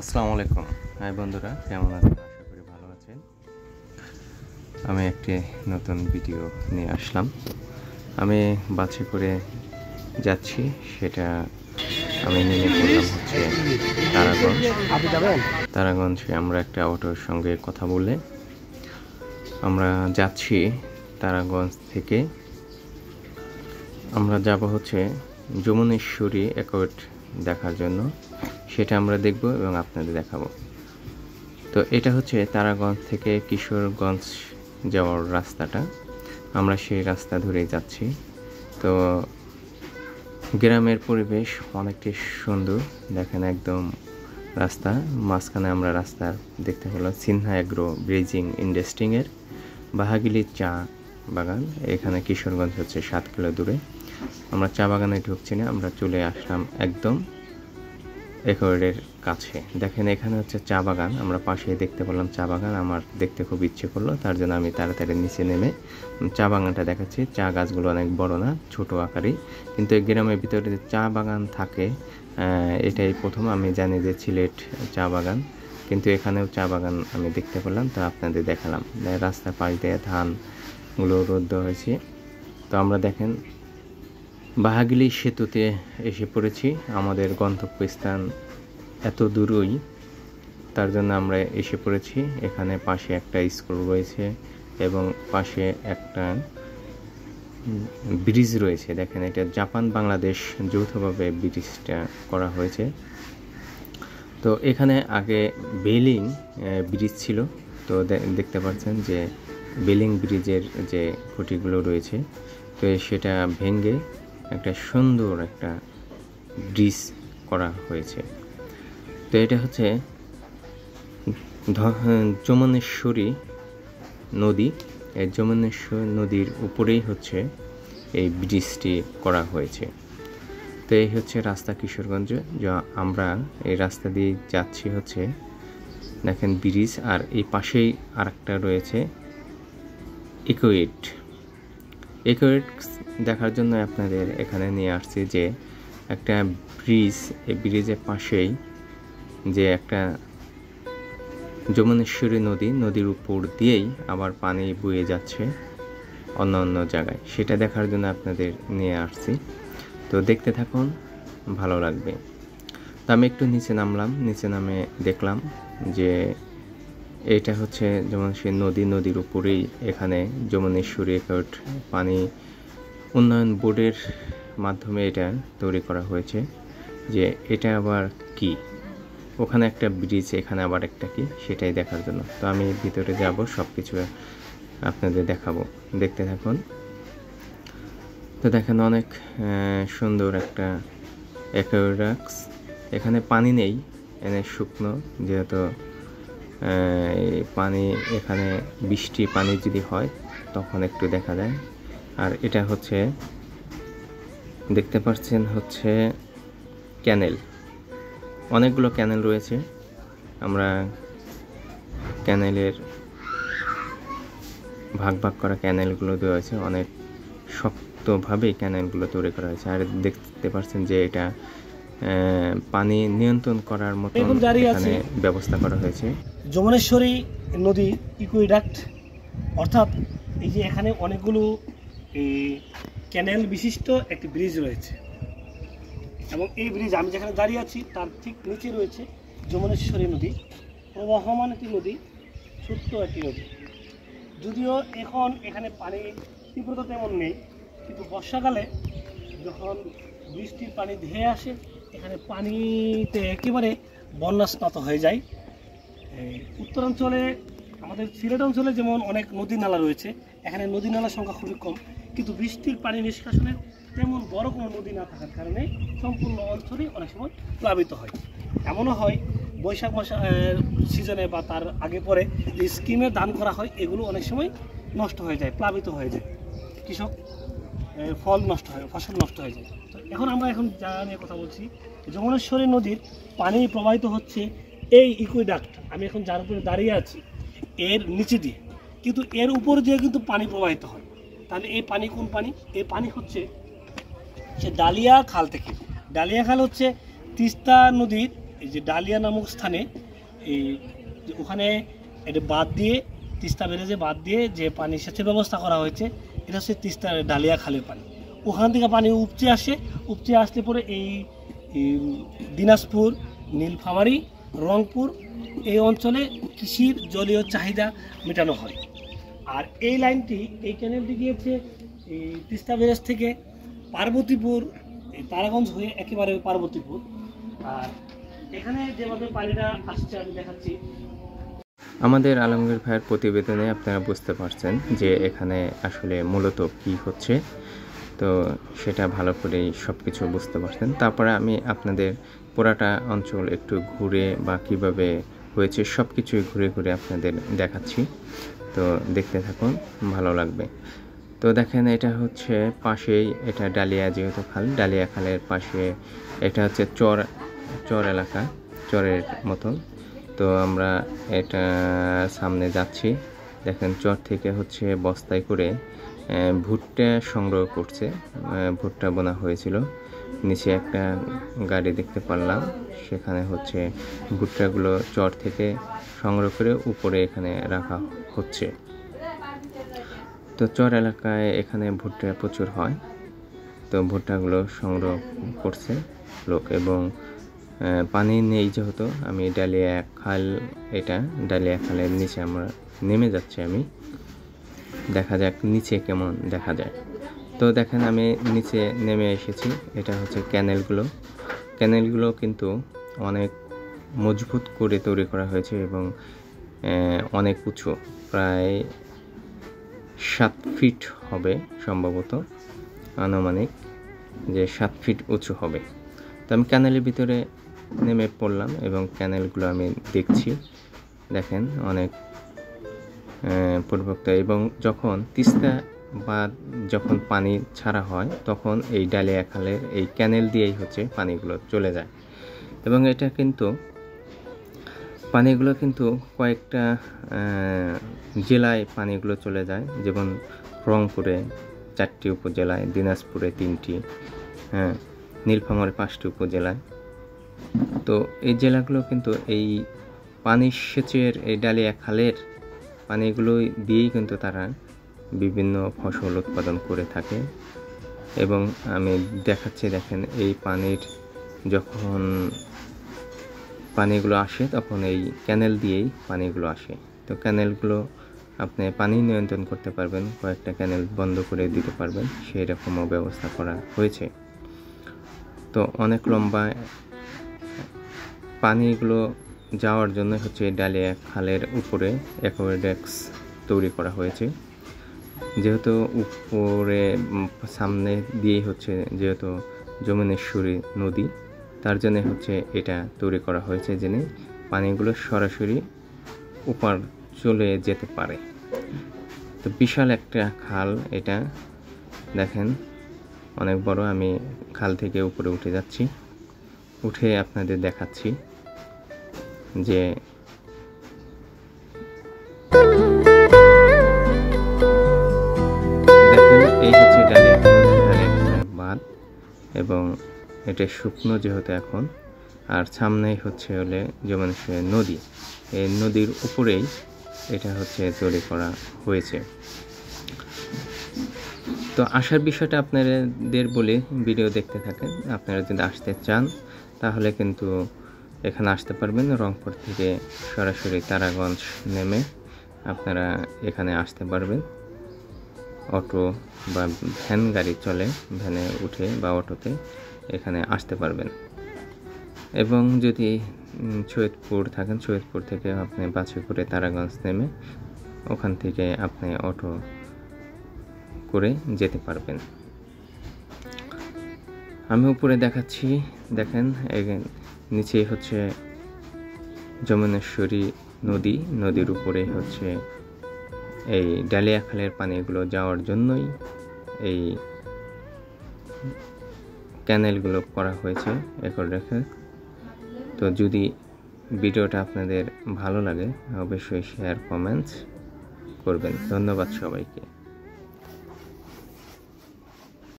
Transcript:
আসসালামু আলাইকুম। হাই বন্ধুরা, কেমন আছেন? আশা করি ভালো আছেন। আমি একটি নতুন ভিডিও নিয়ে আসলাম। আমি বাসে করে যাচ্ছি, সেটা আমি নেমে পড়লাম হচ্ছে তারাগঞ্জ। তারাগঞ্জে আমরা একটা অটোর সঙ্গে কথা বলে আমরা যাচ্ছি। তারাগঞ্জ থেকে আমরা যাব হচ্ছে যমুনেশ্বরী অ্যাকোয়ার্ড দেখার জন্য। সেটা আমরা দেখব এবং আপনাদের দেখাবো। তো এটা হচ্ছে তারাগঞ্জ থেকে কিশোরগঞ্জ যাওয়ার রাস্তাটা। আমরা সেই রাস্তা ধরেই যাচ্ছি। তো গ্রামের পরিবেশ অনেকটি সুন্দর, দেখেন একদম রাস্তা মাঝখানে আমরা রাস্তা দেখতে পেলাম সিনহা এগ্রো ব্রিজিং ইন্ডাস্ট্রিংয়ের বাহাগিলি চা বাগান। এখানে কিশোরগঞ্জ হচ্ছে 7 কিলো দূরে। আমরা চা বাগানে ঢুকছি না, আমরা চলে আসলাম একদম অ্যাকোয়ার্ডের কাছে। দেখেন এখানে হচ্ছে চা বাগান, আমরা পাশে দেখতে পেলাম চা বাগান। আমার দেখতে খুব ইচ্ছে করলো, তার জন্য আমি তাড়াতাড়ি নিচে নেমে চা বাগানটা দেখাচ্ছি। চা গাছগুলো অনেক বড় না, ছোট আকারেই, কিন্তু এই গ্রামের ভিতরে যে চা বাগান থাকে এটাই প্রথম। আমি জানি যে সিলেট চা বাগান, কিন্তু এখানেও চা বাগান আমি দেখতে পেলাম, তো আপনাদের দেখালাম। রাস্তার পাশ দিয়ে ধানগুলো রোদ হয়েছে। তো আমরা দেখেন বাহাগিলি সেতুতে এসে পড়েছি। আমাদের গন্তব্যস্থান এত দূরই, তার জন্য আমরা এসে পড়েছি। এখানে পাশে একটা স্কুল রয়েছে এবং পাশে একটা ব্রিজ রয়েছে। দেখেন এটা জাপান বাংলাদেশ যৌথভাবে ব্রিজটা করা হয়েছে। তো এখানে আগে বেলিং ব্রিজ ছিল, তো দেখতে পাচ্ছেন যে বেলিং ব্রিজের যে খুঁটিগুলো রয়েছে, তো সেটা ভেঙে একটা সুন্দর একটা ব্রিজ করা হয়েছে। তো এটা হচ্ছে যমুনেশ্বরী নদী। এই যমুনেশ্বরী নদীর উপরেই হচ্ছে এই ব্রিজটি করা হয়েছে। তো এই হচ্ছে রাস্তা কিশোরগঞ্জ, যা আমরা এই রাস্তা দিয়ে যাচ্ছি হচ্ছে দেখেন ব্রিজ, আর এই পাশেই আরেকটা রয়েছে অ্যাকোয়ার্ড দেখার জন্য আপনাদের এখানে নিয়ে আসছি। যে একটা ব্রিজ, এই ব্রিজের পাশেই যে একটা যমুনেশ্বরী নদীর উপর দিয়েই আবার পানি বয়ে যাচ্ছে অন্য অন্য জায়গায়, সেটা দেখার জন্য আপনাদের নিয়ে আসছি। তো দেখতে থাকুন, ভালো লাগবে। তো আমি একটু নিচে নামলাম, নিচে নামে দেখলাম যে এটা হচ্ছে যমুনেশ্বরী নদীর উপরেই এখানে যমুনেশ্বরী অ্যাকোয়ার্ড পানি উন্নয়ন বোর্ডের মাধ্যমে এটা তৈরি করা হয়েছে। যে এটা আবার কি, ওখানে একটা ব্রিজ, এখানে আবার একটা কি, সেটাই দেখার জন্য। তো আমি ভিতরে যাব, সব কিছু আপনাদের দেখাবো, দেখতে থাকুন। তো দেখেন অনেক সুন্দর একটা অ্যাকোয়ারিয়াম। এখানে পানি নেই, এনে শুকনো, যেহেতু পানি এখানে বৃষ্টি পানি যদি হয় তখন একটু দেখা যায়। আর এটা হচ্ছে দেখতে পাচ্ছেন হচ্ছে ক্যানেল, অনেকগুলো ক্যানেল রয়েছে। আমরা ক্যানেলের ভাগ করা ক্যানেলগুলো দেওয়া হয়েছে, অনেক শক্তভাবে ক্যানেলগুলো তৈরি করা হয়েছে। আর দেখতে পাচ্ছেন যে এটা পানি নিয়ন্ত্রণ করার মতো এখানে ব্যবস্থা করা হয়েছে। যমুনেশ্বরী নদী ইকুইডাক্ট, অর্থাৎ এই যে এখানে অনেকগুলো ক্যানেল বিশিষ্ট একটি ব্রিজ রয়েছে, এবং এই ব্রিজ আমি যেখানে দাঁড়িয়ে আছি তার ঠিক নিচে রয়েছে যমুনেশ্বরী নদী। প্রবাহমান একটি নদী, ছোট্ট একটি নদী। যদিও এখন এখানে পানি তীব্রতা তেমন নেই, কিন্তু বর্ষাকালে যখন বৃষ্টির পানি ধেয়ে আসে এখানে পানিতে একেবারে বন্যাস্নাত হয়ে যায়। উত্তরাঞ্চলে আমাদের সিলেট অঞ্চলে যেমন অনেক নদী নালা রয়েছে, এখানে নদী নালার সংখ্যা খুবই কম, কিন্তু বৃষ্টির পানি নিষ্কাশনের তেমন বড় কোনো নদী না থাকার কারণে সম্পূর্ণ অঞ্চলই অনেক সময় প্লাবিত হয়। এমনও হয় বৈশাখ মাস সিজনে বা তার আগে পরে যে স্কিমে দান করা হয় এগুলো অনেক সময় নষ্ট হয়ে যায়, প্লাবিত হয়ে যায়, কৃষক ফল নষ্ট হয়, ফসল নষ্ট হয়ে যায়। তো এখন যা নিয়ে কথা বলছি, যমুনেশ্বরী নদীর পানি প্রবাহিত হচ্ছে এই ইকুইডাক্ট, আমি এখন যার উপরে দাঁড়িয়ে আছি এর নিচে দিয়ে, কিন্তু এর উপর দিয়ে কিন্তু পানি প্রবাহিত হয়। তাহলে এই পানি কোন পানি? এই পানি হচ্ছে সে ডালিয়া খাল থেকে। ডালিয়া খাল হচ্ছে তিস্তা নদীর এই যে ডালিয়া নামক স্থানে এই যে ওখানে এটা বাদ দিয়ে তিস্তা ব্যারেজে বাদ দিয়ে যে পানি সেচের ব্যবস্থা করা হয়েছে, এটা হচ্ছে তিস্তার ডালিয়া খালের পানি। ওখান থেকে পানি উপচে আসতে পরে এই দিনাজপুর, নীলফামারী, রংপুর এই অঞ্চলে কৃষির জলীয় চাহিদা মেটানো হয়। আর এই লাইনটি, এই ক্যানেলটি গিয়েছে এই তিস্তা ব্যারেজ থেকে পার্বতীপুর, এই তারাগঞ্জ হয়ে একেবারে পার্বতীপুর। আর এখানে যেভাবে পানিটা আসছে আমি দেখাচ্ছি। আমাদের আলমগীর ভাইয়ের প্রতিবেদনে আপনারা বুঝতে পারছেন যে এখানে আসলে মূলত কি হচ্ছে, তো সেটা ভালো করেই সব কিছু বুঝতে পারছেন। তারপরে আমি আপনাদের পুরাটা অঞ্চল একটু ঘুরে বা কিভাবে হয়েছে সব কিছুই ঘুরে ঘুরে আপনাদের দেখাচ্ছি, তো দেখতে থাকুন, ভালো লাগবে। তো দেখেন এটা হচ্ছে পাশেই, এটা ডালিয়া যেহেতু খাল, ডালিয়া খালের পাশে এটা হচ্ছে চর এলাকা, চরের মতন। তো আমরা এটা সামনে যাচ্ছি, দেখেন চর থেকে হচ্ছে বস্তায় করে ভুট্টা সংগ্রহ করছে, ভুট্টা বোনা হয়েছিল। নিচে একটা গাড়ি দেখতে পারলাম, সেখানে হচ্ছে ভুট্টাগুলো চর থেকে সংগ্রহ করে উপরে এখানে রাখা হচ্ছে। তো চর এলাকায় এখানে ভুট্টা প্রচুর হয়, তো ভুট্টাগুলো সংগ্রহ করছে লোক। এবং পানি নেই যেহেতু আমি ডালিয়া খাল, এটা ডালিয়া খালের নিচে আমরা নেমে যাচ্ছি, আমি দেখা যাক নিচে কেমন দেখা যায়। তো দেখেন আমি নিচে নেমে এসেছি, এটা হচ্ছে ক্যানেলগুলো কিন্তু অনেক মজবুত করে তৈরি করা হয়েছে এবং অনেক উঁচু, প্রায় 7 ফিট হবে সম্ভবত, আনুমানিক যে 7 ফিট উঁচু হবে। তো আমি ক্যানেলের ভিতরে নেমে পড়লাম এবং ক্যানেলগুলো আমি দেখছি, দেখেন অনেক পরিপক্ক। এবং যখন তিস্তা বা যখন পানি ছাড়া হয় তখন এই ডালিয়া খালের এই ক্যানেল দিয়েই হচ্ছে পানিগুলো চলে যায়। এবং এটা কিন্তু পানিগুলো কিন্তু কয়েকটা জেলায় পানিগুলো চলে যায়, যেমন রংপুরে 4টি উপজেলায়, দিনাজপুরে 3টি, নীলফামারী 5টি উপজেলায়। তো এই জেলাগুলো কিন্তু এই পানি সেচের, এই ডালিয়া খালের পানিগুলো দিয়েই কিন্তু তারা বিভিন্ন ফসল উৎপাদন করে থাকে। এবং আমি দেখাচ্ছি, দেখেন এই পানির যখন পানিগুলো আসে তখন এই ক্যানেল দিয়েই পানিগুলো আসে। তো ক্যানেলগুলো আপনি পানি নিয়ন্ত্রণ করতে পারবেন, কয়েকটা ক্যানেল বন্ধ করে দিতে পারবেন, সেই রকমও ব্যবস্থা করা হয়েছে। তো অনেক লম্বা পানিগুলো যাওয়ার জন্য হচ্ছে ডালিয়া খালের উপরে অ্যাকোয়াডাক্ট তৈরি করা হয়েছে। যেহেতু উপরে সামনে দিয়েই হচ্ছে যেহেতু যমুনেশ্বরী নদী, তার জন্য হচ্ছে এটা তৈরি করা হয়েছে যেন পানিগুলো সরাসরি উপর চলে যেতে পারে। তো বিশাল একটা খাল এটা, দেখেন অনেক বড়। আমি খাল থেকে উপরে উঠে যাচ্ছি, উঠে আপনাদের দেখাচ্ছি যে দেখেন এই হচ্ছে ডালিয়া বাঁধ। এবং এটা শুকনো যেহেতু এখন, আর সামনেই হচ্ছে হলে যমুনেশ্বরী নদী, এই নদীর উপরেই এটা হচ্ছে তৈরি করা হয়েছে। তো আসার বিষয়টা আপনাদের বলে ভিডিও দেখতে থাকেন। আপনারা যদি আসতে চান তাহলে কিন্তু এখানে আসতে পারবেন, রংপুর থেকে সরাসরি তারাগঞ্জ নেমে আপনারা এখানে আসতে পারবেন। অটো বা ভ্যান গাড়ি চলে, ভ্যানে উঠে বা অটোতে এখানে আসতে পারবেন। এবং যদি সৈয়দপুর থাকেন, সৈয়দপুর থেকে আপনি বাসে করে তারাগঞ্জ নেমে ওখান থেকে আপনি অটো করে যেতে পারবেন। আমি উপরে দেখাচ্ছি, দেখেন নিচে হচ্ছে যমুনেশ্বরী নদী, নদীর উপরে হচ্ছে এই ডালিয়া খালের পানিগুলো যাওয়ার জন্যই এই ক্যানেলগুলো করা হয়েছে একর রেখে। তো যদি ভিডিওটা আপনাদের ভালো লাগে অবশ্যই শেয়ার, কমেন্টস করবেন। ধন্যবাদ সবাইকে।